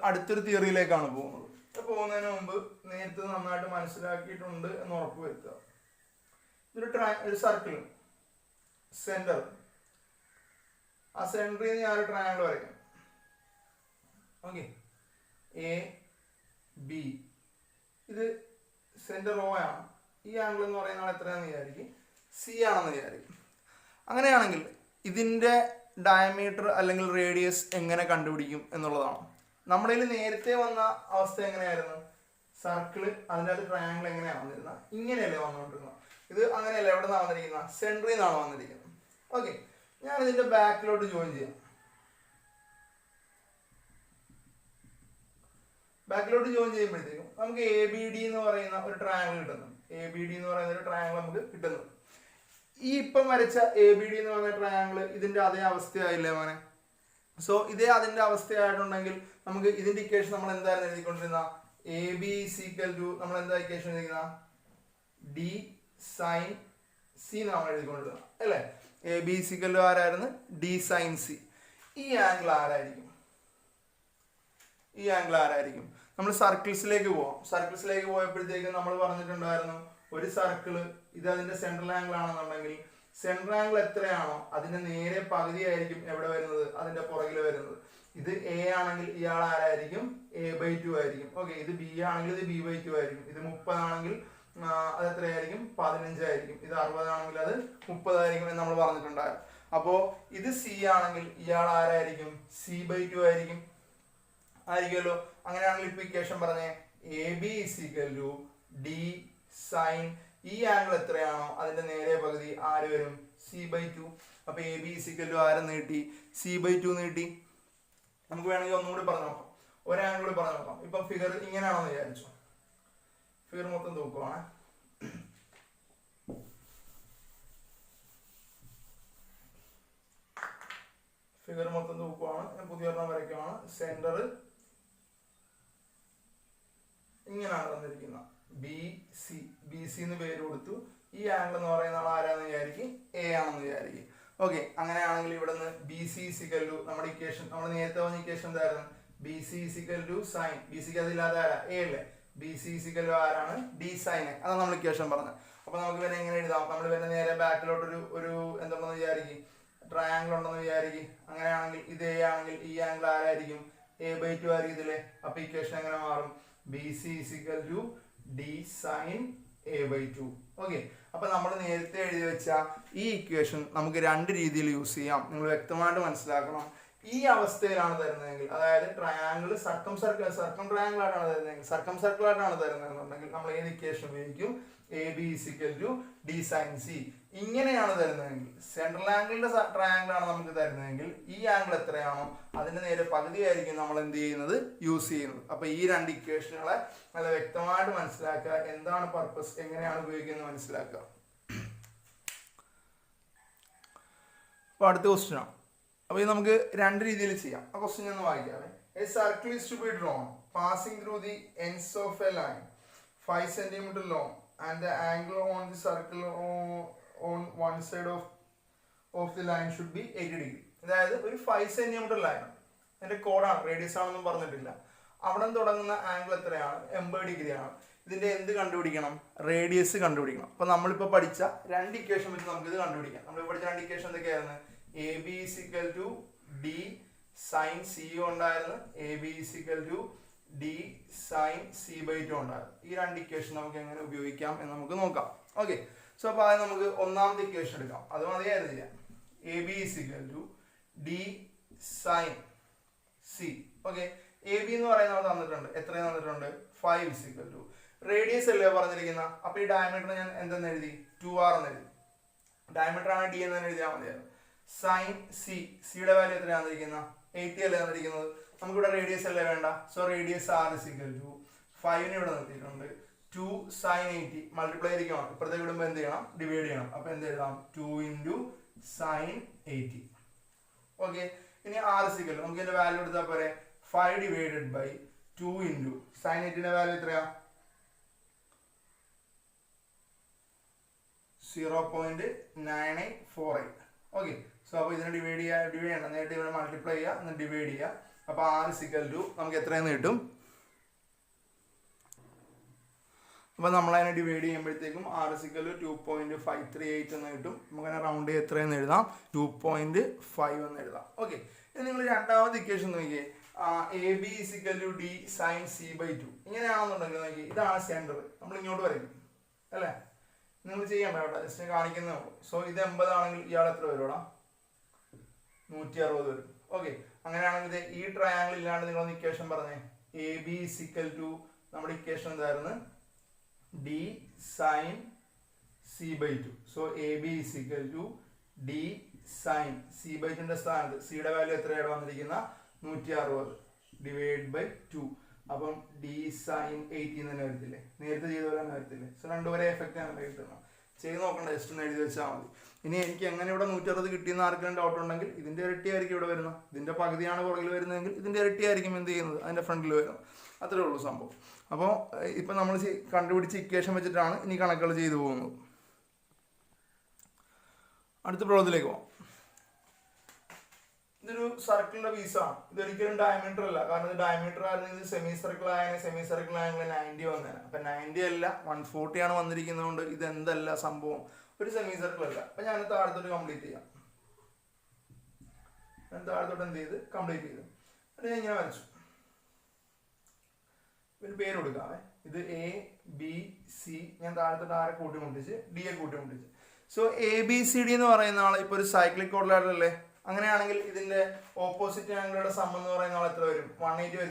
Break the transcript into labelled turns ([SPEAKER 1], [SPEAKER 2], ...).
[SPEAKER 1] അടുത്തൊരു തിയറിയിലേക്കാണ് പോകുന്നത്. പോകുന്നതിന് മുമ്പ് നേരത്തെ നന്നായിട്ട് മനസ്സിലാക്കിയിട്ടുണ്ട് എന്ന് ഉറപ്പ് വരുത്തുക. ഒരു സർക്കിൾ സെന്റർ, ആ സെന്ററിൽ നിന്ന് ഞാൻ ഒരു ട്രയാങ്കിൾ വരയ്ക്കാം. ഓക്കെ, എ ബി, ഇത് സെന്റർ O ആണ്. ഈ ആംഗിൾ എന്ന് പറയുന്ന ആൾ എത്രയാണെന്ന് വിചാരിക്കും, സി ആണെന്ന് വിചാരിക്കും. അങ്ങനെയാണെങ്കിൽ ഇതിൻ്റെ ഡയമീറ്റർ അല്ലെങ്കിൽ റേഡിയസ് എങ്ങനെ കണ്ടുപിടിക്കും എന്നുള്ളതാണ്. നമ്മുടെ കയ്യിൽ നേരത്തെ വന്ന അവസ്ഥ എങ്ങനെയായിരുന്നു? സർക്കിള് അതിൻ്റെ അത് ട്രയാങ്കിൾ എങ്ങനെയാണ് വന്നിരുന്നത്? ഇങ്ങനെയല്ലേ വന്നുകൊണ്ടിരുന്നത്. ഇത് അങ്ങനെയല്ല, എവിടെ നിന്നാണ് വന്നിരിക്കുന്നത്? സെൻറ്ററിൽ നിന്നാണ് വന്നിരിക്കുന്നത്. ഓക്കെ, ഞാൻ ഇതിൻ്റെ ബാക്കിലോട്ട് ജോയിൻ ചെയ്യാം. ബാക്കിലോട്ട് ജോയിൻ ചെയ്യുമ്പോഴത്തേക്കും നമുക്ക് എ ബി ഡി എന്ന് പറയുന്ന ഒരു ട്രയാങ്കിൾ കിട്ടുന്നു. എ ബി ഡി എന്ന് പറയുന്ന ഒരു ട്രയാങ്കിൾ നമുക്ക് കിട്ടുന്നു. ഈ ഇപ്പം വരച്ച എ ബി ഡി എന്ന് പറയുന്ന ട്രയാങ്കിൾ ഇതിൻ്റെ അതേ അവസ്ഥയായില്ലേ മോനെ? സോ ഇതേ അതിൻ്റെ അവസ്ഥയായിട്ടുണ്ടെങ്കിൽ നമുക്ക് ഇതിൻ്റെ ഇക്വേഷൻ നമ്മൾ എന്തായിരുന്നു എഴുതിക്കൊണ്ടിരുന്ന? എ ബി ഈക്വൽ ടു നമ്മൾ എന്താ ഇക്വേഷൻ എഴുതിക്കുന്ന? ഡി സൈൻ സി നമ്മൾ എഴുതിക്കൊണ്ടിരുന്നത് അല്ലേ? എ ബി ഈക്വൽ ടു ആരായിരുന്നു? D sine C. ഈ ആംഗിൾ ആരായിരിക്കും? ഈ ആംഗിൾ ആരായിരിക്കും? നമ്മൾ സർക്കിൾസിലേക്ക് പോവാം. സർക്കിൾസിലേക്ക് പോയപ്പോഴത്തേക്കും നമ്മൾ പറഞ്ഞിട്ടുണ്ടായിരുന്നു, ഒരു സർക്കിള് ഇത് അതിന്റെ സെൻട്രൽ ആംഗിൾ ആണെന്നുണ്ടെങ്കിൽ സെൻട്രൽ ആംഗിൾ എത്രയാണോ അതിന്റെ നേരെ പകുതിയായിരിക്കും എവിടെ വരുന്നത്? അതിന്റെ പുറകിൽ വരുന്നത്. ഇത് എ ആണെങ്കിൽ ഇയാൾ ആരായിരിക്കും? a/2 ആയിരിക്കും. ഓക്കെ, ഇത് ബി ആണെങ്കിൽ ഇത് b/2 ആയിരിക്കും. ഇത് 30 ആണെങ്കിൽ അത് എത്രയായിരിക്കും? 15 ആയിരിക്കും. ഇത് 60 ആണെങ്കിൽ അത് 30 ആയിരിക്കും എന്ന് നമ്മൾ പറഞ്ഞിട്ടുണ്ടായിരുന്നു. അപ്പോൾ ഇത് സി ആണെങ്കിൽ ഇയാൾ ആരായിരിക്കും? c/2 ആയിരിക്കും. ആയിരിക്കുമല്ലോ. അങ്ങനെയാണെങ്കിൽ ഇപ്പൊ ഇക്വേഷൻ പറഞ്ഞേ, A B equal to D sine, ഈ ആംഗിൾ എത്രയാണോ അതിന്റെ നേരെ പകുതി ആര് വരും? c/2. അപ്പൊ എ ബി ഈക്വൽ ടു ആരെ നീട്ടി? c/2 നീട്ടി. നമുക്ക് വേണമെങ്കിൽ ഒന്നുകൂടി പറഞ്ഞു നോക്കാം, ഒരു ആംഗിൾ കൂടി പറഞ്ഞു നോക്കാം. ഇപ്പൊ ഫിഗർ ഇങ്ങനെയാണെന്ന് വിചാരിച്ചു. ഫിഗർ മൊത്തം തൂക്കുവാണ്. ഫിഗർ മൊത്തം തൂക്കുവാണ്. ഞാൻ പുതിയ ഒരെണ്ണം വരയ്ക്കുവാണ്. സെന്റർ ഇങ്ങനെയാണ് തന്നിരിക്കുന്നത്, ബി സി. ബി സി എന്ന് പേര് കൊടുത്തു. ഈ ആംഗിൾ എന്ന് പറയുന്ന ആൾ ആരാന്ന് വിചാരിക്കും? എ ആണെന്ന് വിചാരിക്കും. ഓക്കെ, അങ്ങനെയാണെങ്കിൽ ഇവിടെ നിന്ന് ബി സി ഈക്വൽ ടു നമ്മുടെ ഇക്വേഷൻ, നമ്മൾ നേരത്തെ പറഞ്ഞ ഇക്വേഷൻ എന്തായിരുന്നു? B C equal to sine. B സിക്ക് അതില്ലാതെ ആരാ? എ അല്ലേ? ബി സി ഈക്വൽ ടു ആരാണ്? D sine A. അതാണ് നമ്മൾ ഇക്വേഷൻ പറഞ്ഞത്. അപ്പൊ നമുക്ക് ഇവനെ എങ്ങനെ എഴുതാം? നമ്മൾ ഇവനെ നേരെ ബാക്കിലോട്ട് ഒരു എന്താണെന്ന് വിചാരിക്കും, ട്രയാങ്കിൾ ഉണ്ടെന്ന് വിചാരിക്കും. അങ്ങനെയാണെങ്കിൽ ഇത് എ ആണെങ്കിൽ ഈ ആംഗിൾ ആരായിരിക്കും? a/2 ആയിരിക്കും ഇതിലെ. അപ്പൊ ഇക്വേഷൻ എങ്ങനെ മാറും? B C equal to D sine a/2. Okay, അപ്പൊ നമ്മൾ നേരത്തെ എഴുതി വെച്ച ഈ ഇക്വേഷൻ നമുക്ക് രണ്ട് രീതിയിൽ യൂസ് ചെയ്യാം. നിങ്ങൾ വ്യക്തമായിട്ട് മനസ്സിലാക്കണം. ഈ അവസ്ഥയിലാണ് തരുന്നതെങ്കിൽ, അതായത് ട്രയാങ്കിൾ സർക്കം ട്രയാങ്കിൾ ആയിട്ടാണ് തരുന്നതെങ്കിൽ, സർക്കം സർക്കിൾ ആയിട്ടാണ് തരുന്നതെന്നുണ്ടെങ്കിൽ നമ്മൾ ഏത് ഇക്വേഷൻ ഉപയോഗിക്കും? A B equal to D sine C. ഇങ്ങനെയാണ് തരുന്നതെങ്കിൽ, സെൻട്രൽ ആംഗിളിന്റെ ട്രയാങ്കിൾ ആണ് നമുക്ക് തരുന്നതെങ്കിൽ, ഈ ആംഗിൾ എത്രയാണോ അതിന്റെ നേരെ പകുതിയായിരിക്കും നമ്മൾ എന്ത് ചെയ്യുന്നത്? യൂസ് ചെയ്യുന്നത്. അപ്പൊ ഈ രണ്ട് ഇക്വേഷനുകളെ നല്ല വ്യക്തമായിട്ട് മനസ്സിലാക്കുക. എന്താണ് പർപ്പസ്, എങ്ങനെയാണ് ഉപയോഗിക്കുന്നത് മനസ്സിലാക്കുക. അപ്പൊ അടുത്ത ക്വസ്റ്റ്യൻ ആണ്. അപ്പൊ ഇത് നമുക്ക് രണ്ട് രീതിയിൽ ചെയ്യാം. ആ ക്വസ്റ്റ്യൻ ഒന്ന് വായിക്കാവേ. A circle is to be drawn passing through the ends of a line 5 cm long and the angle on the circle on one side of the line should be 80 degree. അതായത് ഒരു 5 cm line, അതിന്റെ കോഡാണ്, radius ആണെന്നും പറഞ്ഞിട്ടില്ല. അവിടെ തുടങ്ങുന്ന angle എത്രയാണ്? 80 degree ആണ്. ഇതിന്റെ എന്ത് കണ്ടുപിടിക്കണം? റേഡിയസ് കണ്ടുപിടിക്കണം. അപ്പൊ നമ്മളിപ്പോ പഠിച്ച രണ്ട് ഇക്വേഷൻ വെച്ച് നമുക്ക് ഇത് കണ്ടുപിടിക്കാം. നമ്മൾ പഠിച്ച രണ്ട് ഇക്വേഷൻ എന്തൊക്കെയായിരുന്നു? A B equal to D sine C ഉണ്ടായിരുന്നു, A B equal to D sine c/2 ഉണ്ടായിരുന്നു. ഈ രണ്ട് ഇക്വേഷൻ നമുക്ക് എങ്ങനെ ഉപയോഗിക്കാം എന്ന് നമുക്ക് നോക്കാം. ഓക്കെ, സോ അപ്പൊ അത് നമുക്ക് ഒന്നാമത്തെ ഇക്വേഷൻ എടുക്കാം. അത് മതിയായിരുന്നു ചെയ്യാം. A B equal to D sine C. Okay, A B എന്ന് പറയുന്നത് തന്നിട്ടുണ്ട്. എത്രയും തന്നിട്ടുണ്ട്? 5 ഈക്വൽ ടു റേഡിയസ് അല്ലേ പറഞ്ഞിരിക്കുന്ന. അപ്പൊ ഈ ഡയമീറ്റർ ഞാൻ എന്തെന്ന് എഴുതി? 2r എന്ന് എഴുതി. ഡയമീറ്റർ ആണ് ഡി എന്ന് എഴുതിയാൽ മതിയായിരുന്നു. സൈൻ സി, സിയുടെ വാല്യൂ എത്രയാണ് തന്നിരിക്കുന്നത്? 80 അല്ലേ തന്നിരിക്കുന്നത്. നമുക്കിവിടെ റേഡിയസ് അല്ലേ വേണ്ട. So radius R equal to 5 ഇവിടെ നിർത്തിയിട്ടുണ്ട്. 2 സൈൻ 80 മൾട്ടിപ്ലൈ ആയിരിക്കണം. ഇപ്പുറത്തേക്ക് വിടുമ്പോൾ എന്ത് ചെയ്യണം? ഡിവൈഡ് ചെയ്യണം. അപ്പൊ എന്ത് എഴുതാം? 2 ഇൻറ്റു സൈൻ 80. ഓക്കെ, ഇനി ആർ ഈക്വൽ നമുക്ക് ഇതിന്റെ വാല്യൂ എടുത്താൽ പോരെ? 5 ഡിവൈഡഡ് ബൈ 2 ഇൻറ്റു സൈൻ 80ന്റെ വാല്യൂ എത്രയാ? 0.9848. ഓക്കെ, സോ അപ്പോൾ ഇതിനെ ഡിവൈഡ് ചെയ്യണം. നേരിട്ട് ഇവിടെ മൾട്ടിപ്ലൈ ചെയ്യുക, എന്നിട്ട് ഡിവൈഡ് ചെയ്യുക. അപ്പോൾ R ഇസിക്കൽ ടു നമുക്ക് എത്രയെന്ന് കിട്ടും? അപ്പോൾ നമ്മളതിനെ ഡിവൈഡ് ചെയ്യുമ്പോഴത്തേക്കും R ഇസിക്കൽ ടു 2.538 എന്ന് കിട്ടും. നമുക്കതിനെ റൗണ്ട് ചെയ്ത് എത്രയെന്ന് എഴുതാം? 2.5 എന്ന് എഴുതാം. ഓക്കെ, ഇനി നിങ്ങൾ രണ്ടാമത്തെ ഇക്വേഷൻ നോക്കിയേ, AB is equal to D sine C/2. ഇങ്ങനെയാണെന്നുണ്ടെങ്കിൽ നോക്കി, ഇതാണ് സെൻറ്റർ, നമ്മൾ ഇങ്ങോട്ട് വരയ്ക്കും അല്ലേ? നിങ്ങൾ ചെയ്യണ്ട കേട്ടോ, ജസ്റ്റ് കാണിക്കുന്നേ ഉള്ളൂ. സോ ഇത് 80 ആണെങ്കിൽ ഇയാൾ എത്ര വരുവാടാ? 160 വരും. ഓക്കെ, അങ്ങനെയാണെങ്കിൽ ഈ ട്രയാങ്കിൾ ഇല്ലാണ്ട് നിങ്ങളൊന്ന് ഇക്വേഷൻ പറഞ്ഞേ. AB ഇസിക്കൽ ടു നമ്മുടെ ഇക്വേഷൻ എന്തായിരുന്നു? D sine C/2. So AB is equal to D sine C/2ന്റെ സ്ഥാനത്ത് സിയുടെ വാല്യൂ എത്രയാണ് വന്നിരിക്കുന്ന? 160 ഡിവൈഡ് ബൈ 2. അപ്പം D സൈൻ 18 തന്നെ വരത്തില്ലേ? നേരത്തെ ചെയ്ത പോലെ തന്നെ വരത്തില്ലേ? സോ രണ്ടുപേരെ എഫക്റ്റ് ആണ് കിട്ടുന്നത്. ചെയ്ത് നോക്കണ്ട, ജസ്റ്റ് ഒന്ന് എഴുതി വെച്ചാൽ മതി. ഇനി എനിക്ക് എങ്ങനെ ഇവിടെ 160 കിട്ടിയെന്ന് ആർക്കെങ്കിലും ഡൗട്ട് ഉണ്ടെങ്കിൽ ഇതിന്റെ ഇരട്ടിയായിരിക്കും ഇവിടെ വരുന്നത്. ഇതിന്റെ പകുതിയാണ് പുറകിൽ വരുന്നതെങ്കിൽ ഇതിന്റെ ഇരട്ടിയായിരിക്കും എന്ത് ചെയ്യുന്നത്? അതിന്റെ ഫ്രണ്ടിൽ വരുന്നത്. അത്രേ ഉള്ളൂ സംഭവം. അപ്പോൾ ഇപ്പം നമ്മൾ കണ്ടുപിടിച്ച ഇക്വേഷൻ വെച്ചിട്ടാണ് ഇനി കണക്കുകൾ ചെയ്തു പോകുന്നത്. അടുത്ത പ്രോബ്ലത്തിലേക്ക് പോകാം. ഇതൊരു സർക്കിളിന്റെ പീസാണ്. ഇതൊരിക്കലും ഡയമീറ്റർ അല്ല. കാരണം ഇത് ഡയമീറ്റർ ആയിരുന്നെങ്കിൽ സെമി സർക്കിൾ ആയ സെമി സർക്കിൾ ആയെങ്കിൽ 90 വന്നേനെ. അപ്പൊ 90 അല്ല 140 ആണ് വന്നിരിക്കുന്നതുകൊണ്ട് ഇത് എന്തല്ല സംഭവം? ഒരു സെമി സർക്കിൾ അല്ല. അപ്പൊ ഞാൻ താഴത്തോട്ട് കംപ്ലീറ്റ് ചെയ്യാം. ഞാൻ താഴത്തോട്ട് എന്ത് ചെയ്ത് കംപ്ലീറ്റ് ചെയ്തു. അത് ഞാൻ ഇങ്ങനെ വരച്ചു. ഒരു പേര് കൊടുക്കാവേ. ഇത് ABC. ഞാൻ താഴത്തോട്ട് ആരെ കൂട്ടിമുട്ടിച്ച്? D കൂട്ടിമുട്ടിച്ച്. സോ ABCD എന്ന് പറയുന്ന ആളെ ഇപ്പൊ ഒരു സൈക്ലിക് കോർഡിനേറ്റർ അല്ലേ? അങ്ങനെയാണെങ്കിൽ ഇതിന്റെ ഓപ്പോസിറ്റ് ആംഗിളുടെ സം എന്ന് പറയുന്ന ആൾ എത്ര വരും? 180 വരും.